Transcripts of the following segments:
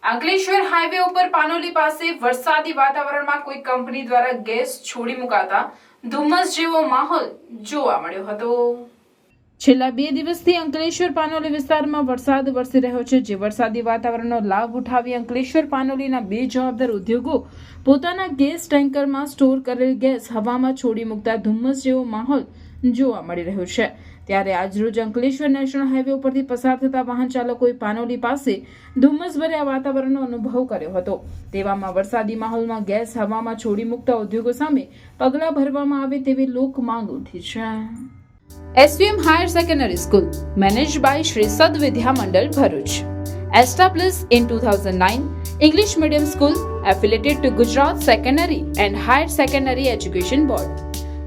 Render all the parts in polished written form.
Ankleshwar highway ઉપર પાનોલી પાસે વરસાદી વાતાવરણમાં કોઈ કંપની દ્વારા ગેસ છોડી મુકાતા ધુમ્મસ જેવો માહોલ જોવા મળ્યો હતો। છેલ્લા 2 દિવસથી અંકલેશ્વર પાનોલી વિસ્તારમાં વરસાદ વરસી રહ્યો છે, જે વરસાદી વાતાવરણનો લાભ ઉઠાવી અંકલેશ્વર પાનોલીના 2 જવાબદાર ઉદ્યોગો પોતાના ગેસ ટેન્કરમાં સ્ટોર કરેલ ગેસ હવામાં છોડી મુકતા ધુમ્મસ જેવો માહોલ જોવા મળી રહ્યો છે। ત્યારે આજરોજ અંકલેશ્વર નેશનલ હાઈવે ઉપરથી પસાર થતા વાહન ચાલકોએ પાનોલી પાસે ધુમ્મસભર્યા વાતાવરણનો અનુભવ કર્યો હતો। તેવામાં વરસાદી માહોલમાં ગેસ હવામાં છોડી મુકતા ઉદ્યોગો સામે પગલાં ભરવામાં આવે તેવી લોક માંગ ઉઠી છે। SVM Higher Secondary School, managed by Shri Sad Vidya Mandal, Bharuch. Established in 2009, English medium school affiliated to Gujarat Secondary and Higher Secondary Education Board.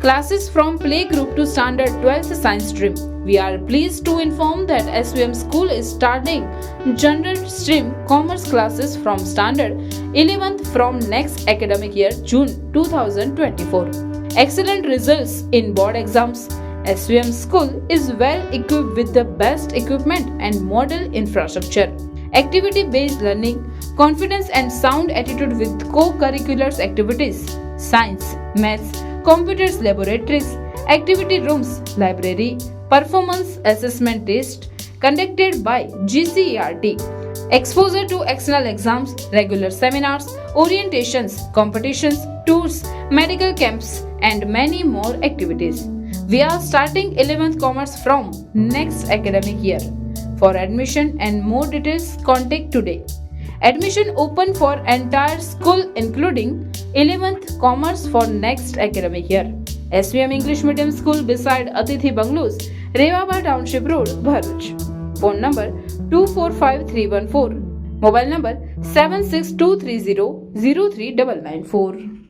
Classes from playgroup to standard 12th science stream. We are pleased to inform that SVM school is starting general stream commerce classes from standard 11th from next academic year, June 2024. Excellent results in board exams. SVM school is well equipped with the best equipment and modern infrastructure. Activity-based learning, confidence and sound attitude with co-curricular activities, science, maths, computers laboratories, activity rooms, library, performance assessment test conducted by GCERT, exposure to external exams, regular seminars, orientations, competitions, tours, medical camps and many more activities. We are starting 11th commerce from next academic year. For admission and more details, contact today. Admission open for entire school including 11th commerce for next academic year. SVM English Medium School beside Atithi Bungalows, Rewaba Township Road, Bharuch. Phone number 245314. Mobile number 76230 03994.